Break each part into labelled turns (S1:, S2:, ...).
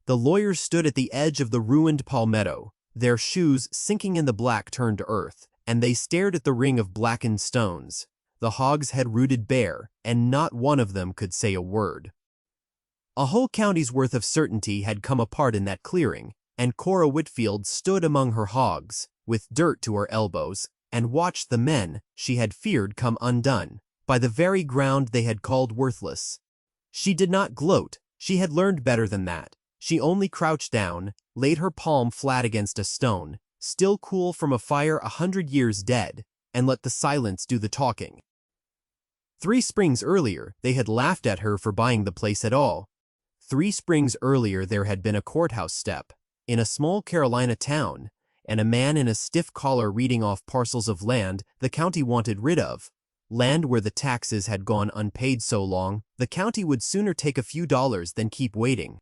S1: The lawyers stood at the edge of the ruined palmetto, their shoes sinking in the black turned to earth, and they stared at the ring of blackened stones. The hogs had rooted bare, and not one of them could say a word. A whole county's worth of certainty had come apart in that clearing, and Cora Whitfield stood among her hogs, with dirt to her elbows, and watched the men she had feared come undone by the very ground they had called worthless. She did not gloat. She had learned better than that. She only crouched down, laid her palm flat against a stone, still cool from a fire 100 years dead, and let the silence do the talking. 3 springs earlier, they had laughed at her for buying the place at all. 3 springs earlier, there had been a courthouse step in a small Carolina town, and a man in a stiff collar reading off parcels of land the county wanted rid of. Land where the taxes had gone unpaid so long, the county would sooner take a few dollars than keep waiting.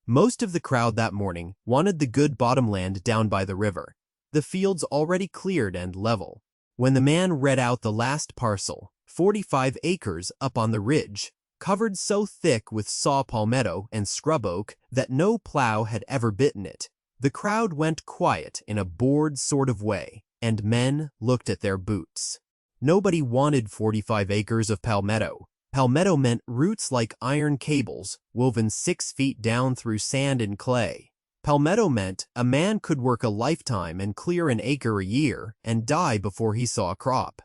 S1: Most of the crowd that morning wanted the good bottomland down by the river, the fields already cleared and level. When the man read out the last parcel, 45 acres up on the ridge, covered so thick with saw palmetto and scrub oak that no plow had ever bitten it, the crowd went quiet in a bored sort of way, and men looked at their boots. Nobody wanted 45 acres of palmetto. Palmetto meant roots like iron cables woven 6 feet down through sand and clay. Palmetto meant a man could work a lifetime and clear an acre a year and die before he saw a crop.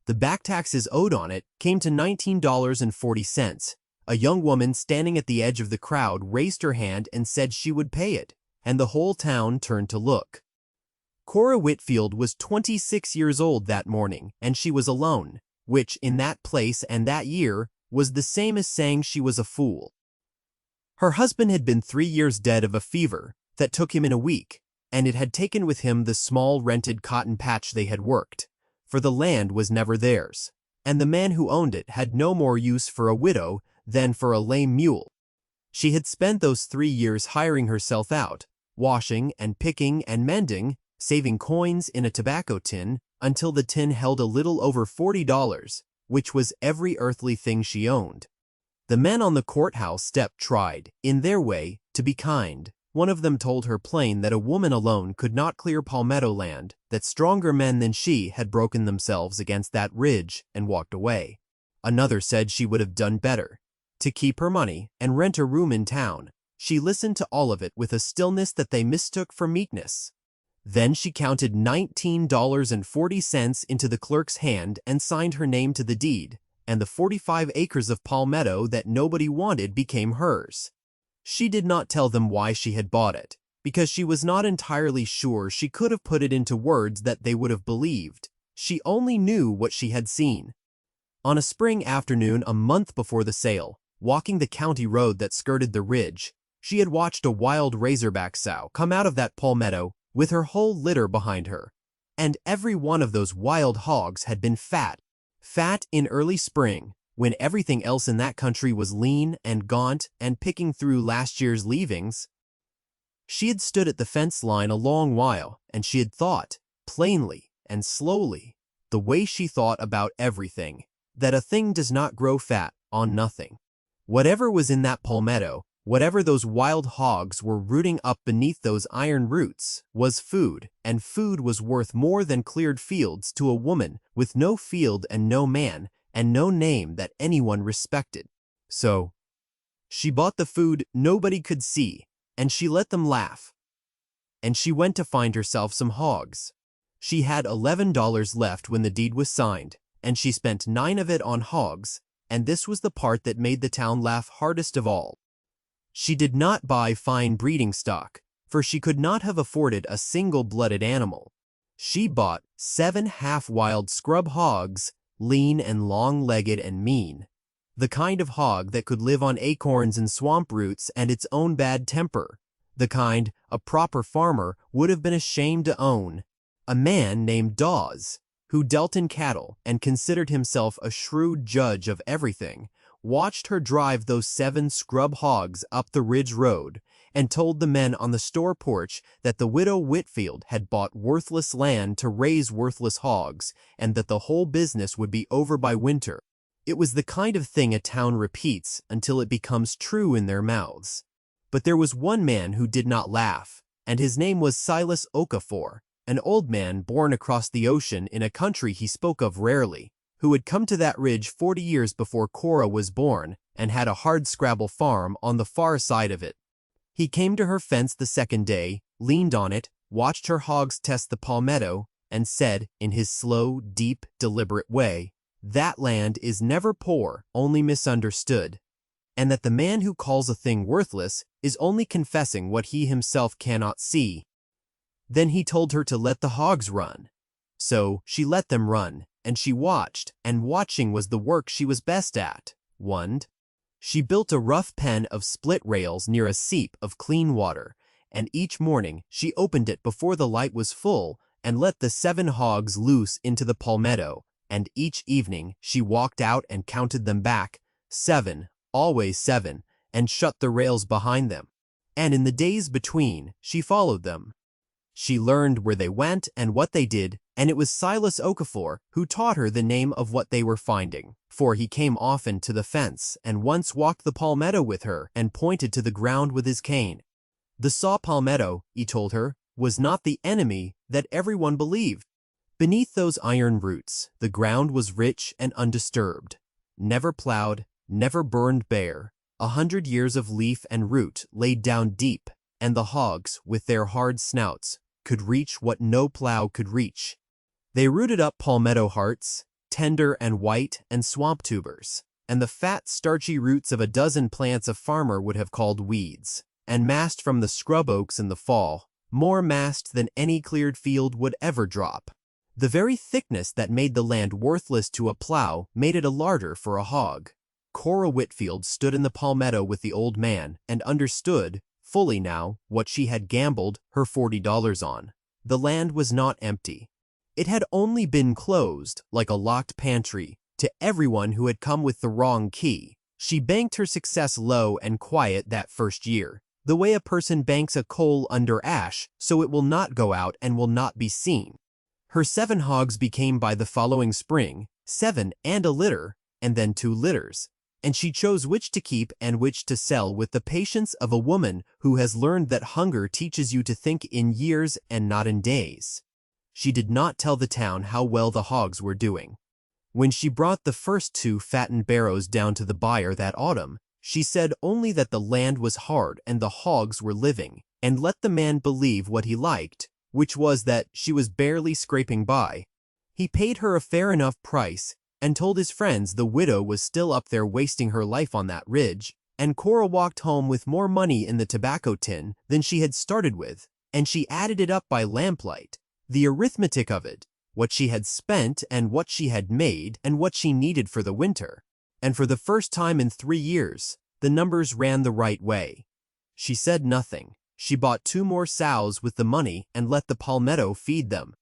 S1: The back taxes owed on it came to $19.40. A young woman standing at the edge of the crowd raised her hand and said she would pay it, and the whole town turned to look. Cora Whitfield was 26 years old that morning, and she was alone, which, in that place and that year, was the same as saying she was a fool. Her husband had been 3 years dead of a fever that took him in a week, and it had taken with him the small rented cotton patch they had worked, for the land was never theirs, and the man who owned it had no more use for a widow than for a lame mule. She had spent those 3 years hiring herself out, washing and picking and mending, saving coins in a tobacco tin until the tin held a little over $40, which was every earthly thing she owned. The men on the courthouse step tried, in their way, to be kind. One of them told her plain that a woman alone could not clear palmetto land, that stronger men than she had broken themselves against that ridge and walked away. Another said she would have done better to keep her money and rent a room in town. She listened to all of it with a stillness that they mistook for meekness. Then she counted $19.40 into the clerk's hand and signed her name to the deed, and the 45 acres of palmetto that nobody wanted became hers. She did not tell them why she had bought it, because she was not entirely sure she could have put it into words that they would have believed. She only knew what she had seen. On a spring afternoon a month before the sale, walking the county road that skirted the ridge, she had watched a wild razorback sow come out of that palmetto with her whole litter behind her, and every one of those wild hogs had been fat in early spring, when everything else in that country was lean and gaunt and picking through last year's leavings. She had stood at the fence line a long while, and she had thought, plainly and slowly, the way she thought about everything, that a thing does not grow fat on nothing. Whatever was in that palmetto, whatever those wild hogs were rooting up beneath those iron roots, was food, and food was worth more than cleared fields to a woman with no field and no man and no name that anyone respected. So, she bought the food nobody could see, and she let them laugh. And she went to find herself some hogs. She had $11 left when the deed was signed, and she spent 9 of it on hogs, and this was the part that made the town laugh hardest of all. She did not buy fine breeding stock, for she could not have afforded a single-blooded animal. She bought 7 half-wild scrub hogs, lean and long-legged and mean, the kind of hog that could live on acorns and swamp roots and its own bad temper, the kind a proper farmer would have been ashamed to own. A man named Dawes, who dealt in cattle and considered himself a shrewd judge of everything, watched her drive those 7 scrub hogs up the ridge road and told the men on the store porch that the widow Whitfield had bought worthless land to raise worthless hogs and that the whole business would be over by winter. It was the kind of thing a town repeats until it becomes true in their mouths. But there was one man who did not laugh, and his name was Silas Okafor, an old man born across the ocean in a country he spoke of rarely, who had come to that ridge 40 years before Cora was born and had a hardscrabble farm on the far side of it. He came to her fence the second day, leaned on it, watched her hogs test the palmetto, and said, in his slow, deep, deliberate way, "That land is never poor, only misunderstood, and that the man who calls a thing worthless is only confessing what he himself cannot see." Then he told her to let the hogs run. So she let them run, and she watched, and watching was the work she was best at. 1. She built a rough pen of split rails near a seep of clean water, and each morning she opened it before the light was full and let the 7 hogs loose into the palmetto, and each evening she walked out and counted them back, 7, always 7, and shut the rails behind them. And in the days between, she followed them. She learned where they went and what they did, and it was Silas Okafor who taught her the name of what they were finding, for he came often to the fence and once walked the palmetto with her and pointed to the ground with his cane. The saw palmetto, he told her, was not the enemy that everyone believed. Beneath those iron roots, the ground was rich and undisturbed, never plowed, never burned bare, 100 years of leaf and root laid down deep, and the hogs, with their hard snouts, could reach what no plow could reach. They rooted up palmetto hearts, tender and white, and swamp tubers, and the fat, starchy roots of a dozen plants a farmer would have called weeds, and massed from the scrub oaks in the fall, more massed than any cleared field would ever drop. The very thickness that made the land worthless to a plow made it a larder for a hog. Cora Whitfield stood in the palmetto with the old man and understood, fully now, what she had gambled her $40 on. The land was not empty. It had only been closed, like a locked pantry, to everyone who had come with the wrong key. She banked her success low and quiet that first year, the way a person banks a coal under ash so it will not go out and will not be seen. Her 7 hogs became by the following spring 7 and a litter, and then 2 litters, and she chose which to keep and which to sell with the patience of a woman who has learned that hunger teaches you to think in years and not in days. She did not tell the town how well the hogs were doing. When she brought the first 2 fattened barrows down to the buyer that autumn, she said only that the land was hard and the hogs were living, and let the man believe what he liked, which was that she was barely scraping by. He paid her a fair enough price and told his friends the widow was still up there wasting her life on that ridge, and Cora walked home with more money in the tobacco tin than she had started with, and she added it up by lamplight, the arithmetic of it, what she had spent and what she had made and what she needed for the winter. And for the first time in 3 years, the numbers ran the right way. She said nothing. She bought 2 more sows with the money and let the palmetto feed them.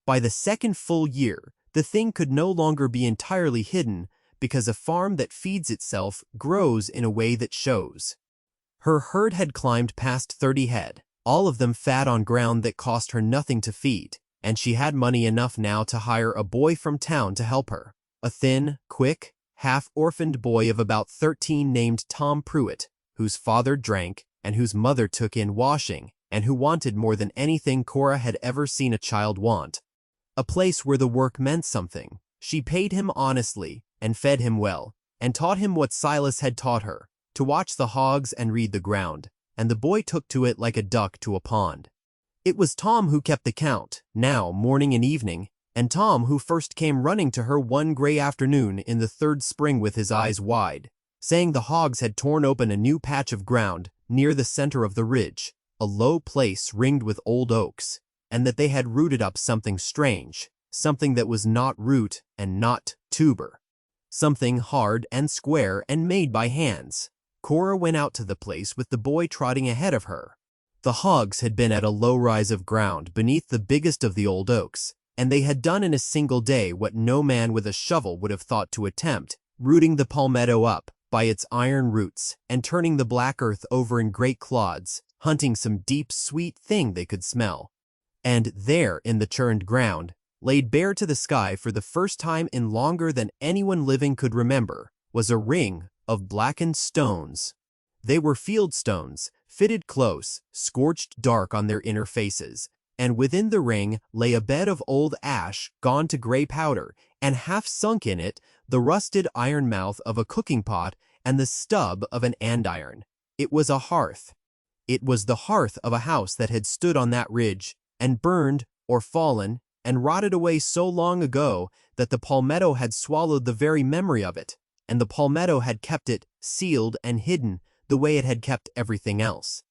S1: By the second full year, the thing could no longer be entirely hidden because a farm that feeds itself grows in a way that shows. Her herd had climbed past 30 head, all of them fat on ground that cost her nothing to feed, and she had money enough now to hire a boy from town to help her. A thin, quick, half-orphaned boy of about 13 named Tom Pruitt, whose father drank and whose mother took in washing, and who wanted more than anything Cora had ever seen a child want. A place where the work meant something. She paid him honestly and fed him well, and taught him what Silas had taught her, to watch the hogs and read the ground, and the boy took to it like a duck to a pond. It was Tom who kept the count, now morning and evening, and Tom who first came running to her one gray afternoon in the 3rd spring with his eyes wide, saying the hogs had torn open a new patch of ground near the center of the ridge, a low place ringed with old oaks, and that they had rooted up something strange, something that was not root and not tuber, something hard and square and made by hands. Cora went out to the place with the boy trotting ahead of her. The hogs had been at a low rise of ground beneath the biggest of the old oaks, and they had done in a single day what no man with a shovel would have thought to attempt, rooting the palmetto up by its iron roots and turning the black earth over in great clods, hunting some deep, sweet thing they could smell. And there, in the churned ground, laid bare to the sky for the first time in longer than anyone living could remember, was a ring of blackened stones. They were field stones, fitted close, scorched dark on their inner faces, and within the ring lay a bed of old ash gone to gray powder, and half sunk in it the rusted iron mouth of a cooking pot and the stub of an andiron. It was a hearth. It was the hearth of a house that had stood on that ridge, and burned, or fallen, and rotted away so long ago that the palmetto had swallowed the very memory of it, and the palmetto had kept it sealed and hidden the way it had kept everything else.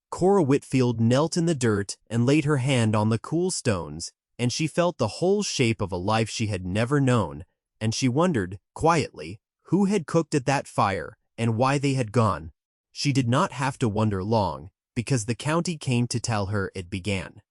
S1: Cora Whitfield knelt in the dirt and laid her hand on the cool stones, and she felt the whole shape of a life she had never known, and she wondered, quietly, who had cooked at that fire and why they had gone. She did not have to wonder long, because the county came to tell her it began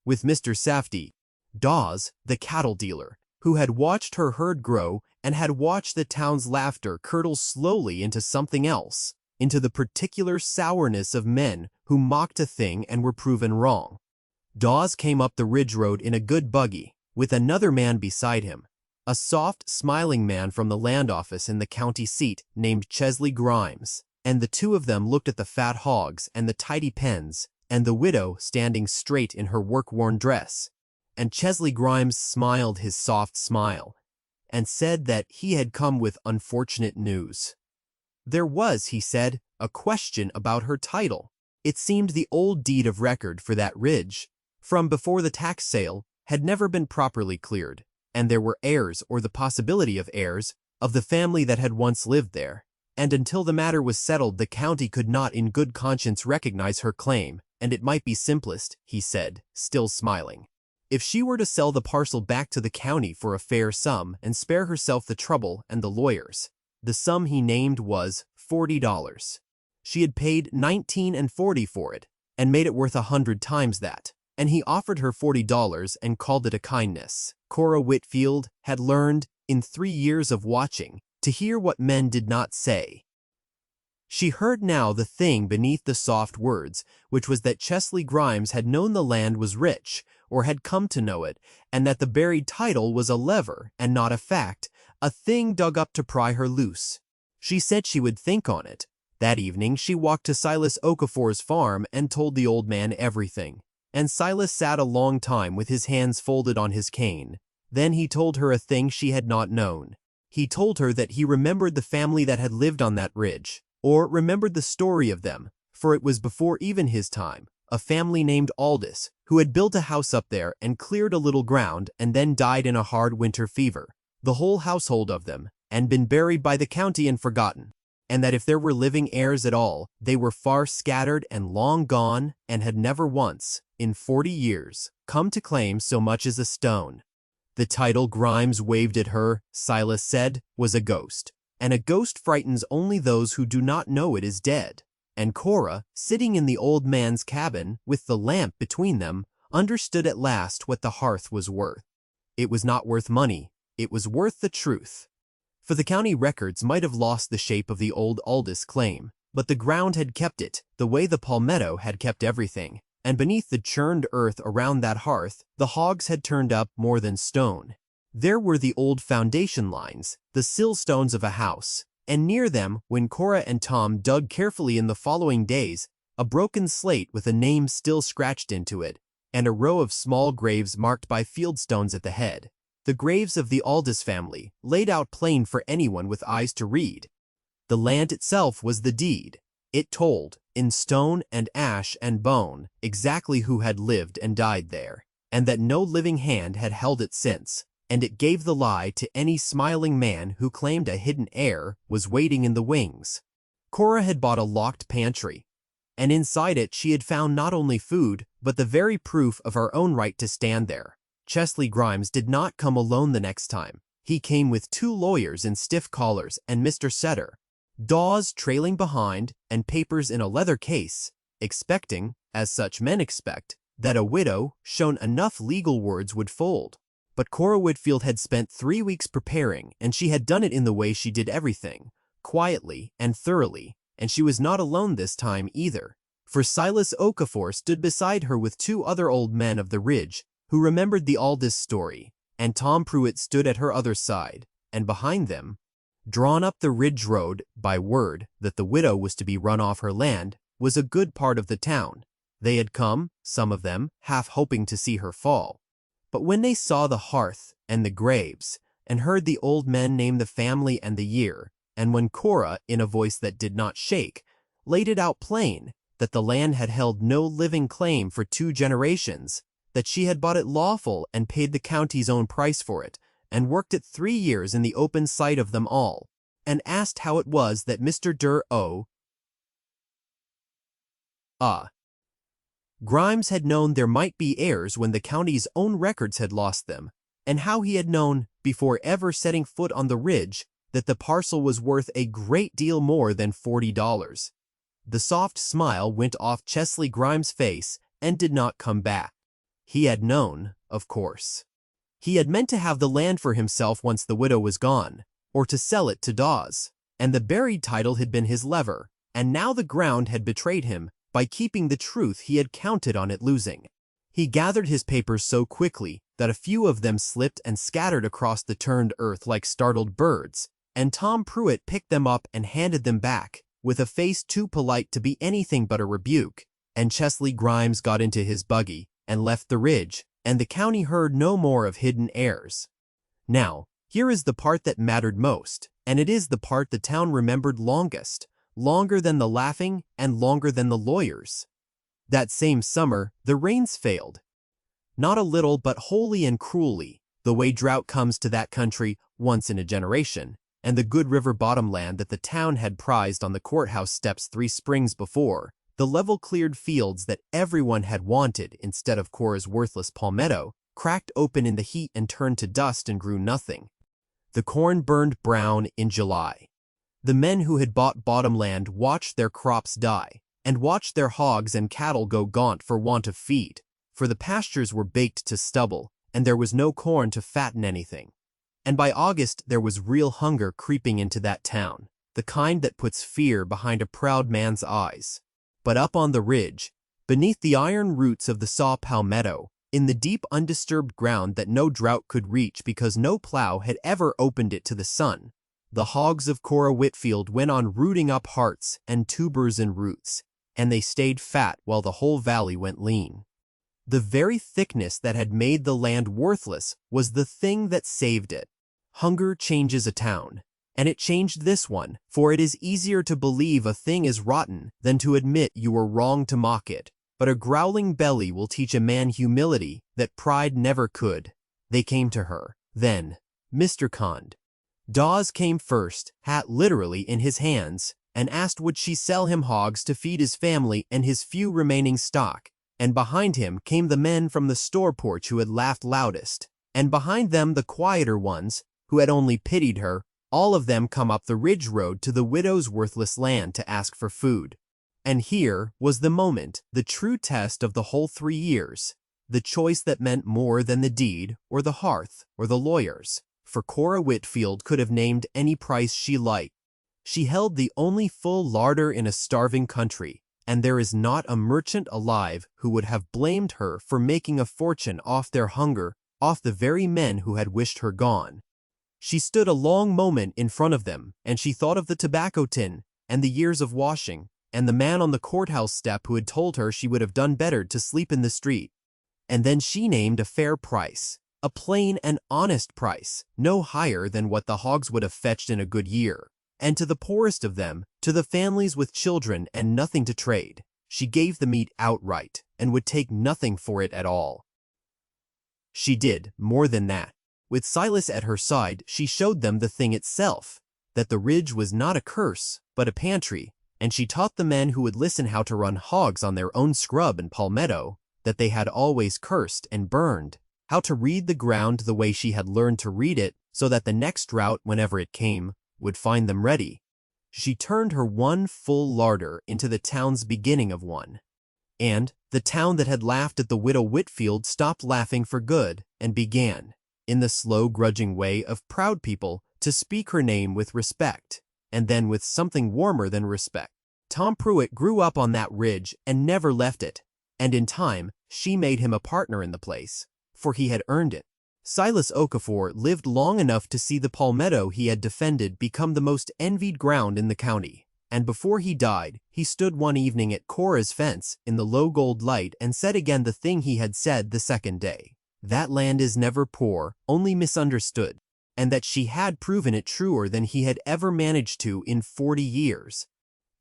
S1: with Mr. Safety, Dawes, the cattle dealer, who had watched her herd grow and had watched the town's laughter curdle slowly into something else, into the particular sourness of men who mocked a thing and were proven wrong. Dawes came up the ridge road in a good buggy, with another man beside him, a soft, smiling man from the land office in the county seat named Chesley Grimes, and the two of them looked at the fat hogs and the tidy pens, and the widow standing straight in her work-worn dress, and Chesley Grimes smiled his soft smile, and said that he had come with unfortunate news. There was, he said, a question about her title. It seemed the old deed of record for that ridge, from before the tax sale, had never been properly cleared, and there were heirs or the possibility of heirs of the family that had once lived there, and until the matter was settled the county could not in good conscience recognize her claim, and it might be simplest, he said, still smiling, if she were to sell the parcel back to the county for a fair sum and spare herself the trouble and the lawyers. The sum he named was $40. She had paid $19.40 for it and made it worth 100 times that, and he offered her $40 and called it a kindness. Cora Whitfield had learned, in 3 years of watching, to hear what men did not say. She heard now the thing beneath the soft words, which was that Chesley Grimes had known the land was rich, or had come to know it, and that the buried title was a lever and not a fact, a thing dug up to pry her loose. She said she would think on it. That evening she walked to Silas Okafor's farm and told the old man everything, and Silas sat a long time with his hands folded on his cane. Then he told her a thing she had not known. He told her that he remembered the family that had lived on that ridge, or remembered the story of them, for it was before even his time, a family named Aldous, who had built a house up there and cleared a little ground and then died in a hard winter fever, the whole household of them, and been buried by the county and forgotten, and that if there were living heirs at all, they were far scattered and long gone and had never once, in 40 years, come to claim so much as a stone. The title Grimes waved at her, Silas said, was a ghost, and a ghost frightens only those who do not know it is dead. And Cora, sitting in the old man's cabin with the lamp between them, understood at last what the hearth was worth. It was not worth money, it was worth the truth. For the county records might have lost the shape of the old Aldous claim, but the ground had kept it, the way the palmetto had kept everything, and beneath the churned earth around that hearth, the hogs had turned up more than stone. There were the old foundation lines, the sill stones of a house, and near them, when Cora and Tom dug carefully in the following days, a broken slate with a name still scratched into it, and a row of small graves marked by field stones at the head. The graves of the Aldous family, laid out plain for anyone with eyes to read. The land itself was the deed. It told, in stone and ash and bone, exactly who had lived and died there, and that no living hand had held it since, and it gave the lie to any smiling man who claimed a hidden heir was waiting in the wings. Cora had bought a locked pantry, and inside it she had found not only food, but the very proof of her own right to stand there. Chesley Grimes did not come alone the next time. He came with 2 lawyers in stiff collars and Mr. Setter, Dawes trailing behind, and papers in a leather case, expecting, as such men expect, that a widow, shown enough legal words, would fold. But Cora Whitfield had spent 3 weeks preparing, and she had done it in the way she did everything, quietly and thoroughly, and she was not alone this time either, for Silas Okafor stood beside her with 2 other old men of the ridge who remembered the Aldous story, and Tom Pruitt stood at her other side, and behind them, Drawn up the ridge road by word that the widow was to be run off her land was a good part of the town. They had come, some of them, half hoping to see her fall. But when they saw the hearth and the graves, and heard the old men name the family and the year, and when Cora, in a voice that did not shake, laid it out plain that the land had held no living claim for 2 generations, that she had bought it lawful and paid the county's own price for it, and worked it 3 years in the open sight of them all, and asked how it was that Mr. Grimes had known there might be heirs when the county's own records had lost them, and how he had known, before ever setting foot on the ridge, that the parcel was worth a great deal more than $40. The soft smile went off Chesley Grimes' face and did not come back. He had known, of course. He had meant to have the land for himself once the widow was gone, or to sell it to Dawes, and the buried title had been his lever, and now the ground had betrayed him by keeping the truth he had counted on it losing. He gathered his papers so quickly that a few of them slipped and scattered across the turned earth like startled birds, and Tom Pruitt picked them up and handed them back, with a face too polite to be anything but a rebuke, and Chesley Grimes got into his buggy and left the ridge, and the county heard no more of hidden heirs. Now, here is the part that mattered most, and it is the part the town remembered longest, longer than the laughing and longer than the lawyers. That same summer, the rains failed. Not a little, but wholly and cruelly, the way drought comes to that country once in a generation, and the good river bottom land that the town had prized on the courthouse steps 3 springs before, the level cleared fields that everyone had wanted instead of Cora's worthless palmetto, cracked open in the heat and turned to dust and grew nothing. The corn burned brown in July. The men who had bought bottom land watched their crops die, and watched their hogs and cattle go gaunt for want of feed, for the pastures were baked to stubble, and there was no corn to fatten anything. And by August there was real hunger creeping into that town, the kind that puts fear behind a proud man's eyes. But up on the ridge, beneath the iron roots of the saw palmetto, in the deep undisturbed ground that no drought could reach because no plow had ever opened it to the sun, the hogs of Cora Whitfield went on rooting up hearts and tubers and roots, and they stayed fat while the whole valley went lean. The very thickness that had made the land worthless was the thing that saved it. Hunger changes a town, and it changed this one, for it is easier to believe a thing is rotten than to admit you were wrong to mock it. But a growling belly will teach a man humility that pride never could. They came to her. Then, Mr. Cond. Dawes came first, hat literally in his hands, and asked would she sell him hogs to feed his family and his few remaining stock. And behind him came the men from the store porch who had laughed loudest, and behind them the quieter ones, who had only pitied her, all of them come up the ridge road to the widow's worthless land to ask for food. And here was the moment, the true test of the whole 3 years, the choice that meant more than the deed, or the hearth, or the lawyers, for Cora Whitfield could have named any price she liked. She held the only full larder in a starving country, and there is not a merchant alive who would have blamed her for making a fortune off their hunger, off the very men who had wished her gone. She stood a long moment in front of them, and she thought of the tobacco tin, and the years of washing, and the man on the courthouse step who had told her she would have done better to sleep in the street. And then she named a fair price, a plain and honest price, no higher than what the hogs would have fetched in a good year. And to the poorest of them, to the families with children and nothing to trade, she gave the meat outright and would take nothing for it at all. She did more than that. With Silas at her side, she showed them the thing itself, that the ridge was not a curse, but a pantry, and she taught the men who would listen how to run hogs on their own scrub and palmetto, that they had always cursed and burned, how to read the ground the way she had learned to read it, so that the next drought, whenever it came, would find them ready. She turned her one full larder into the town's beginning of one. And the town that had laughed at the widow Whitfield stopped laughing for good and began, in the slow, grudging way of proud people, to speak her name with respect, and then with something warmer than respect. Tom Pruitt grew up on that ridge and never left it, and in time she made him a partner in the place, for he had earned it. Silas Okafor lived long enough to see the Palmetto he had defended become the most envied ground in the county. And before he died, he stood one evening at Cora's fence in the low gold light and said again the thing he had said the second day. That land is never poor, only misunderstood, and that she had proven it truer than he had ever managed to in 40 years.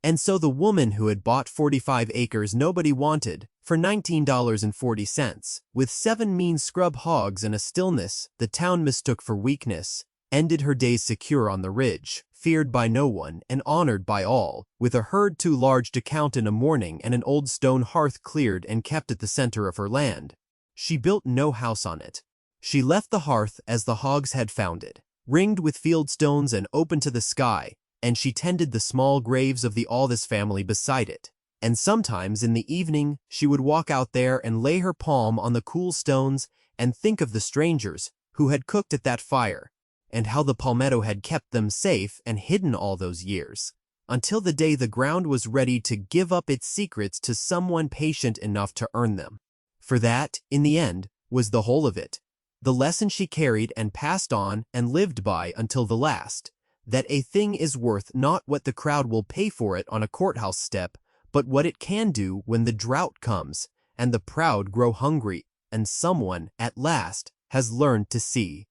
S1: And so the woman who had bought 45 acres nobody wanted, for $19.40, with 7 mean scrub hogs and a stillness the town mistook for weakness, ended her days secure on the ridge, feared by no one and honored by all, with a herd too large to count in a morning and an old stone hearth cleared and kept at the center of her land. She built no house on it. She left the hearth as the hogs had found it, ringed with field stones and open to the sky, and she tended the small graves of the Aldous family beside it. And sometimes in the evening she would walk out there and lay her palm on the cool stones and think of the strangers who had cooked at that fire, and how the Palmetto had kept them safe and hidden all those years, until the day the ground was ready to give up its secrets to someone patient enough to earn them. For that, in the end, was the whole of it. The lesson she carried and passed on and lived by until the last, that a thing is worth not what the crowd will pay for it on a courthouse step, but what it can do when the drought comes and the proud grow hungry and someone, at last, has learned to see.